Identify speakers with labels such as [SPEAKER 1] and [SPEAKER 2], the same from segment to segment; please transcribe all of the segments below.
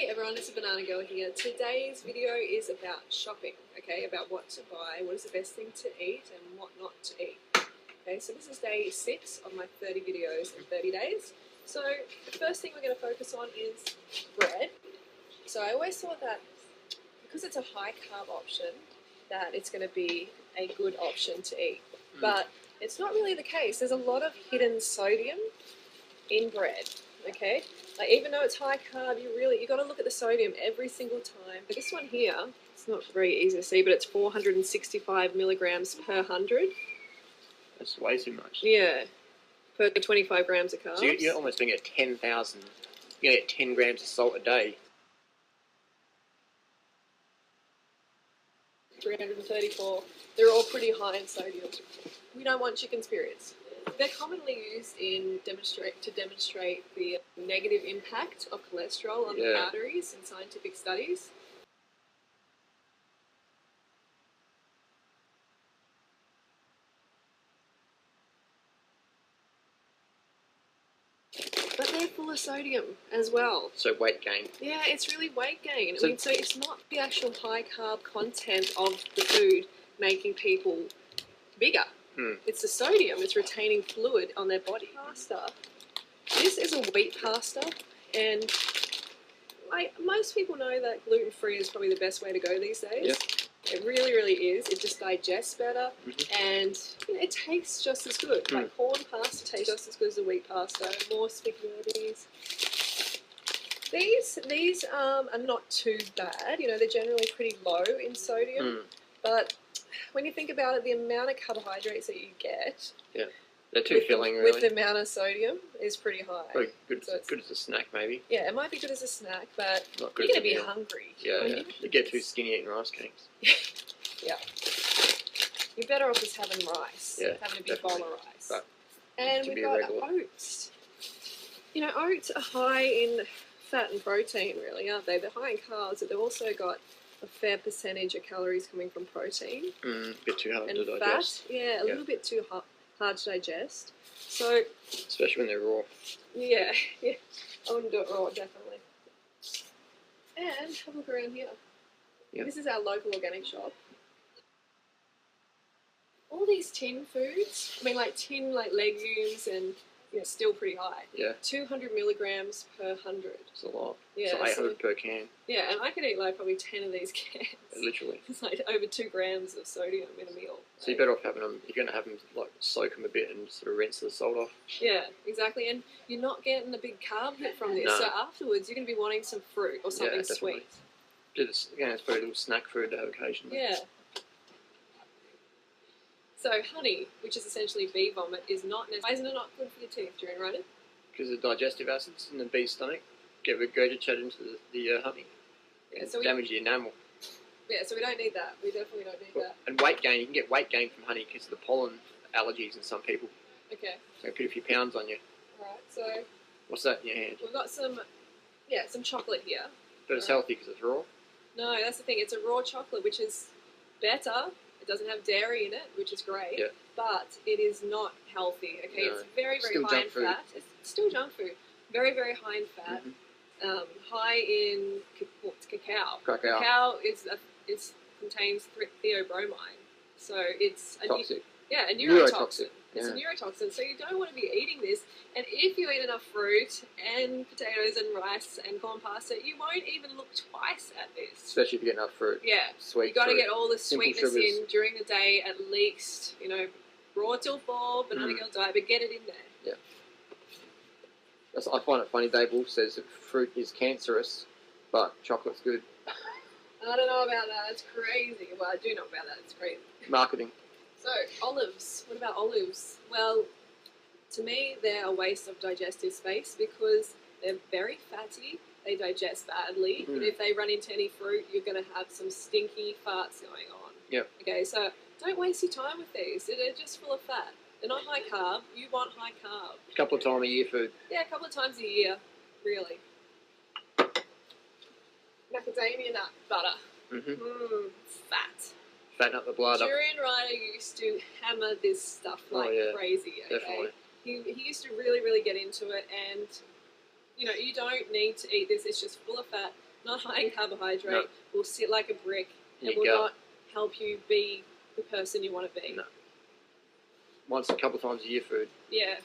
[SPEAKER 1] Hey everyone, it's a Banana Girl here. Today's video is about shopping, okay? About what to buy, what is the best thing to eat, and what not to eat. Okay, so this is day 6 of my 30 videos in 30 days. So the first thing we're going to focus on is bread. So I always thought that because it's a high carb option, that it's going to be a good option to eat. But it's not really the case. There's a lot of hidden sodium in bread, okay? Like, even though it's high carb, you got to look at the sodium every single time. But this one here, it's not very easy to see, but it's 465 milligrams per 100.
[SPEAKER 2] That's way too much.
[SPEAKER 1] Yeah, per 25 grams of carbs.
[SPEAKER 2] So you're almost going to get 10,000. You're going to get 10 grams of salt a day.
[SPEAKER 1] 334. They're all pretty high in sodium. We don't want chicken spirits. They're commonly used to demonstrate the negative impact of cholesterol on the arteries in scientific studies. But they're full of sodium as well.
[SPEAKER 2] So weight gain.
[SPEAKER 1] Yeah, it's really weight gain. So it's not the actual high carb content of the food making people bigger. It's the sodium. It's retaining fluid on their body. Pasta. This is a wheat pasta, and most people know that gluten-free is probably the best way to go these days.
[SPEAKER 2] Yeah.
[SPEAKER 1] It really, really is. It just digests better, and it tastes just as good. Like corn pasta tastes just as good as the wheat pasta. More spaghettis. These are not too bad. You know, they're generally pretty low in sodium, but when you think about it, the amount of carbohydrates that you get,
[SPEAKER 2] they're too filling, really.
[SPEAKER 1] With the amount of sodium is pretty high.
[SPEAKER 2] Very good, so good as a snack, maybe.
[SPEAKER 1] Yeah, it might be good as a snack, but
[SPEAKER 2] not good
[SPEAKER 1] you're going to be hungry.
[SPEAKER 2] Yeah, you get too skinny eating rice cakes.
[SPEAKER 1] Yeah. You're better off just having rice, having a big bowl of rice.
[SPEAKER 2] But
[SPEAKER 1] and we've got oats. You know, oats are high in fat and protein, really, aren't they? They're high in carbs, but they've also got a fair percentage of calories coming from protein.
[SPEAKER 2] A bit too hard to
[SPEAKER 1] Fat,
[SPEAKER 2] digest.
[SPEAKER 1] a little bit too hard to digest. So,
[SPEAKER 2] especially when they're raw.
[SPEAKER 1] Yeah, I wouldn't do it raw, definitely. And have a look around here. This is our local organic shop. All these tin foods, tin legumes and still pretty high. Yeah. 200 milligrams per 100.
[SPEAKER 2] It's a lot.
[SPEAKER 1] Yeah,
[SPEAKER 2] it's 800 per can.
[SPEAKER 1] Yeah, and I could eat probably 10 of these cans.
[SPEAKER 2] Literally.
[SPEAKER 1] It's over 2 grams of sodium in a meal.
[SPEAKER 2] So you're better off having them. You're going to have them soak them a bit and sort of rinse the salt off.
[SPEAKER 1] Yeah, exactly. And you're not getting a big carb hit from this. No. So afterwards, you're going to be wanting some fruit or something sweet.
[SPEAKER 2] It's probably a little snack food to have occasionally.
[SPEAKER 1] Yeah. So honey, which is essentially bee vomit, is not necessarily. Why isn't it not good for your teeth, Durianrider?
[SPEAKER 2] Because the digestive acids in the bee's stomach get regurgitated into the honey and damage the enamel.
[SPEAKER 1] Yeah, so we don't need that. We definitely don't need that.
[SPEAKER 2] And weight gain, you can get weight gain from honey because of the pollen allergies in some people.
[SPEAKER 1] Okay.
[SPEAKER 2] So put a few pounds on you.
[SPEAKER 1] Alright, so...
[SPEAKER 2] What's that in your hand?
[SPEAKER 1] We've got some chocolate here.
[SPEAKER 2] But it's healthy because it's raw?
[SPEAKER 1] No, that's the thing. It's a raw chocolate, which is better. It doesn't have dairy in it, which is great, but it is not healthy, okay? No. It's very, very high in fat. It's still junk food. Very, very high in fat. High in cacao. Cacao contains theobromine, so it's
[SPEAKER 2] toxic.
[SPEAKER 1] A neurotoxin. It's a neurotoxin, so you don't want to be eating this. And if you eat enough fruit and potatoes and rice and corn pasta, you won't even look twice at this.
[SPEAKER 2] Especially if you get enough fruit.
[SPEAKER 1] Yeah.
[SPEAKER 2] Sweet.
[SPEAKER 1] You got to get all the sweetness in during the day at least. Raw till 4, Banana Girl diet, but get it in there.
[SPEAKER 2] Yeah. I find it funny. Dave Wolf says that fruit is cancerous, but chocolate's good.
[SPEAKER 1] I don't know about that. That's crazy. Well, I do know about that. It's crazy.
[SPEAKER 2] Marketing.
[SPEAKER 1] So, olives. What about olives? Well, to me, they're a waste of digestive space because they're very fatty. They digest badly. And if they run into any fruit, you're going to have some stinky farts going on.
[SPEAKER 2] Yep. Okay,
[SPEAKER 1] so don't waste your time with these. They're just full of fat. They're not high carb. You want high carb.
[SPEAKER 2] A couple of times a year food. Yeah,
[SPEAKER 1] a couple of times a year, really. Macadamia nut butter. Fat.
[SPEAKER 2] Fatten up the blood.
[SPEAKER 1] Durianrider used to hammer this stuff like crazy. Okay?
[SPEAKER 2] Definitely.
[SPEAKER 1] He used to really, really get into it, and you don't need to eat this. It's just full of fat. not high in carbohydrate,
[SPEAKER 2] No.
[SPEAKER 1] will sit like a brick
[SPEAKER 2] in
[SPEAKER 1] and
[SPEAKER 2] your
[SPEAKER 1] will
[SPEAKER 2] gut.
[SPEAKER 1] not help you be the person you want to be.
[SPEAKER 2] No. Once a couple of times a year food.
[SPEAKER 1] Yeah.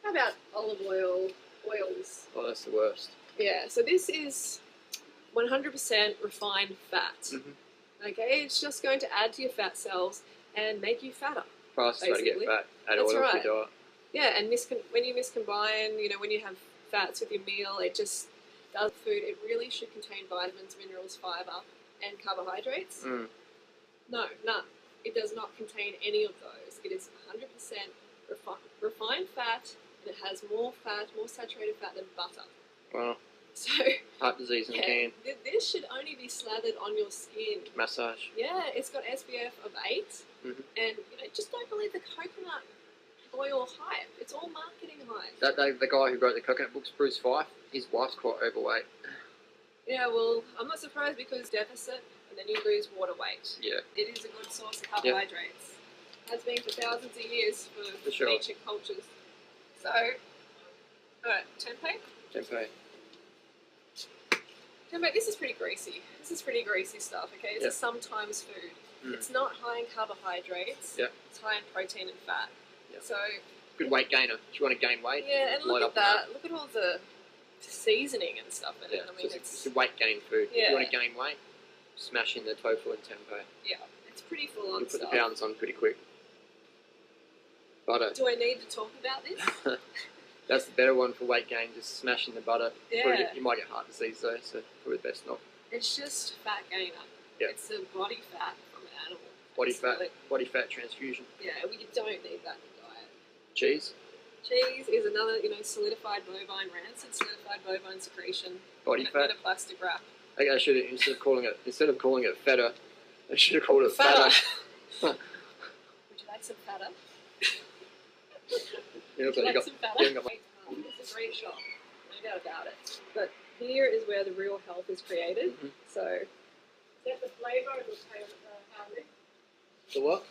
[SPEAKER 1] How about olive oil, oils?
[SPEAKER 2] Oh, that's the worst.
[SPEAKER 1] Yeah, so this is 100% refined fat.
[SPEAKER 2] Mm-hmm.
[SPEAKER 1] Okay, it's just going to add to your fat cells and make you fatter.
[SPEAKER 2] Fastest way to get
[SPEAKER 1] Basically.
[SPEAKER 2] fat. Add
[SPEAKER 1] That's
[SPEAKER 2] oil
[SPEAKER 1] right.
[SPEAKER 2] to your diet.
[SPEAKER 1] Yeah, and when you miscombine, you know, when you have fats with your meal, it just does food. It really should contain vitamins, minerals, fiber, and carbohydrates.
[SPEAKER 2] Mm.
[SPEAKER 1] No, none. It does not contain any of those. It is 100% refined fat, and it has more fat, more saturated fat than butter.
[SPEAKER 2] Well,
[SPEAKER 1] So,
[SPEAKER 2] heart disease in a can.
[SPEAKER 1] this should only be slathered on your skin.
[SPEAKER 2] Massage.
[SPEAKER 1] Yeah, it's got SPF of 8,
[SPEAKER 2] Mm-hmm.
[SPEAKER 1] and you know, just don't believe the coconut oil hype. It's all marketing hype.
[SPEAKER 2] The guy who wrote the coconut books, Bruce Fife, his wife's quite overweight.
[SPEAKER 1] Yeah, well, I'm not surprised because deficit, and then you lose water weight.
[SPEAKER 2] Yeah.
[SPEAKER 1] It is a good source of carbohydrates. Has been for thousands of years for
[SPEAKER 2] sure.
[SPEAKER 1] ancient cultures. So, alright, tempeh.
[SPEAKER 2] Tempeh.
[SPEAKER 1] Tempeh, this is pretty greasy. This is pretty greasy stuff, okay? It's
[SPEAKER 2] Yep.
[SPEAKER 1] a sometimes food.
[SPEAKER 2] Mm.
[SPEAKER 1] It's not high in carbohydrates.
[SPEAKER 2] Yep.
[SPEAKER 1] It's high in protein and fat.
[SPEAKER 2] Yep.
[SPEAKER 1] So,
[SPEAKER 2] Good weight gainer. If you want to gain weight,
[SPEAKER 1] yeah, and
[SPEAKER 2] load
[SPEAKER 1] look
[SPEAKER 2] up
[SPEAKER 1] at that. Look at all the seasoning and stuff in
[SPEAKER 2] Yeah,
[SPEAKER 1] it. I mean,
[SPEAKER 2] it's a weight gain food. If
[SPEAKER 1] Yeah.
[SPEAKER 2] you want to gain weight, smash in the tofu and tempeh.
[SPEAKER 1] yeah, it's pretty full
[SPEAKER 2] You'll
[SPEAKER 1] on
[SPEAKER 2] put the
[SPEAKER 1] stuff.
[SPEAKER 2] pounds on pretty quick. Butter.
[SPEAKER 1] Do I need to talk about this?
[SPEAKER 2] That's the better one for weight gain. Just smash in the butter.
[SPEAKER 1] Yeah.
[SPEAKER 2] You might get heart disease though, so probably best not.
[SPEAKER 1] It's just fat gainer.
[SPEAKER 2] Yeah.
[SPEAKER 1] It's the body fat from an animal.
[SPEAKER 2] Body fat.
[SPEAKER 1] Basically.
[SPEAKER 2] Body fat transfusion.
[SPEAKER 1] Yeah, well, you don't need that in your diet.
[SPEAKER 2] Cheese.
[SPEAKER 1] Cheese is another, solidified bovine rancid, solidified bovine secretion
[SPEAKER 2] Body
[SPEAKER 1] in
[SPEAKER 2] fat.
[SPEAKER 1] a plastic wrap.
[SPEAKER 2] I think I should have, instead of calling it feta, I should have called it
[SPEAKER 1] Fatter.
[SPEAKER 2] fatter.
[SPEAKER 1] Would you like some fatter?
[SPEAKER 2] You
[SPEAKER 1] Would you like
[SPEAKER 2] got,
[SPEAKER 1] some
[SPEAKER 2] you
[SPEAKER 1] fatter?
[SPEAKER 2] got my,
[SPEAKER 1] It's a great shop, no doubt about it. But here is where the real health is created.
[SPEAKER 2] Mhm.
[SPEAKER 1] So, is that the flavour of the Harley?
[SPEAKER 2] the what?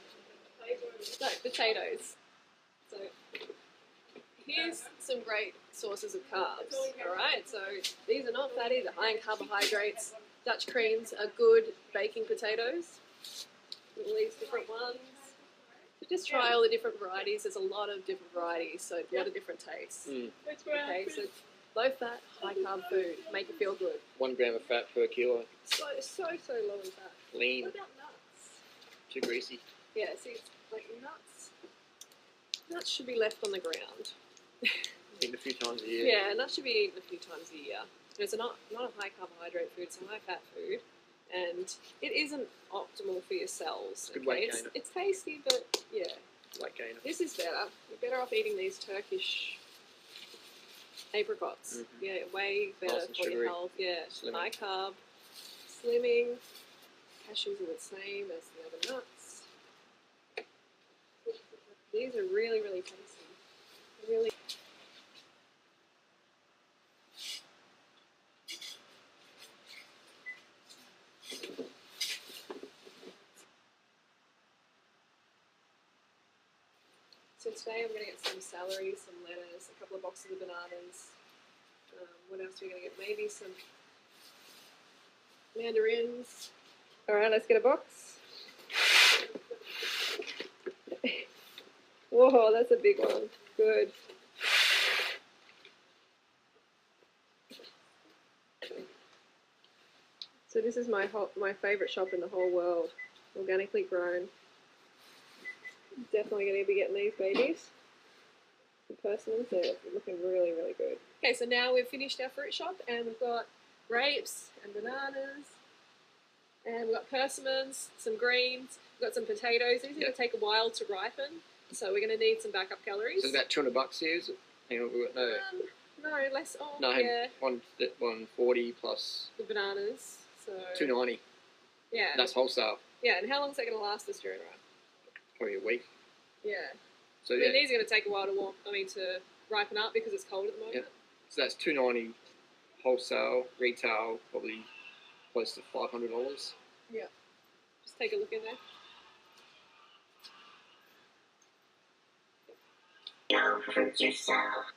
[SPEAKER 1] No, potatoes. So here's some great sources of carbs. Alright, so these are not fatty, they're high in carbohydrates. Dutch creams are good baking potatoes. All these different ones. So just try all the different varieties. There's a lot of different varieties, so a lot of different tastes.
[SPEAKER 2] Mm.
[SPEAKER 1] Okay, so low fat, high carb food, make you feel good.
[SPEAKER 2] 1 gram of fat per kilo.
[SPEAKER 1] So low in fat.
[SPEAKER 2] Lean.
[SPEAKER 1] What about nuts?
[SPEAKER 2] Too greasy.
[SPEAKER 1] Yeah, see, it's like nuts. Nuts should be left on the ground.
[SPEAKER 2] Eaten a few times a year.
[SPEAKER 1] Yeah, nuts should be eaten a few times a year. It's not a high carbohydrate food, it's a high fat food, and it isn't optimal for your cells.
[SPEAKER 2] Good weight gainer.
[SPEAKER 1] It's tasty, but yeah,
[SPEAKER 2] Weight gainer.
[SPEAKER 1] this is better. You're better off eating these Turkish apricots.
[SPEAKER 2] Mhm.
[SPEAKER 1] Yeah, way better
[SPEAKER 2] Nice and
[SPEAKER 1] for your
[SPEAKER 2] sugary.
[SPEAKER 1] health. Yeah,
[SPEAKER 2] Slimming.
[SPEAKER 1] high carb, slimming. Cashews are the same as the other nuts. These are really, really tasty. Really. So today I'm going to get some celery, some lettuce, a couple of boxes of bananas. What else are we going to get? Maybe some mandarins. Alright, let's get a box. Whoa, that's a big one. Good. So this is my favourite shop in the whole world. Organically grown. Definitely going to be getting these babies. The persimmons, they're looking really, really good. Okay, so now we've finished our fruit shop and we've got grapes and bananas. And we've got persimmons, some greens, we've got some potatoes. These are going to take a while to ripen, so we're going to need some backup calories.
[SPEAKER 2] So it's about $200 here, is it? Hang on, we've got
[SPEAKER 1] No, less. Oh,
[SPEAKER 2] no,
[SPEAKER 1] yeah.
[SPEAKER 2] 140 plus
[SPEAKER 1] The bananas. So
[SPEAKER 2] 290.
[SPEAKER 1] yeah,
[SPEAKER 2] That's wholesale.
[SPEAKER 1] yeah. And how long is that going to last us during ripe?
[SPEAKER 2] Probably a week.
[SPEAKER 1] Yeah.
[SPEAKER 2] So
[SPEAKER 1] I mean,
[SPEAKER 2] yeah,
[SPEAKER 1] these are going to take a while to to ripen up because it's cold at the moment.
[SPEAKER 2] Yeah. so that's 290 wholesale, retail probably close to $500.
[SPEAKER 1] Yeah. Just take a look in there.
[SPEAKER 3] Go fruit yourself.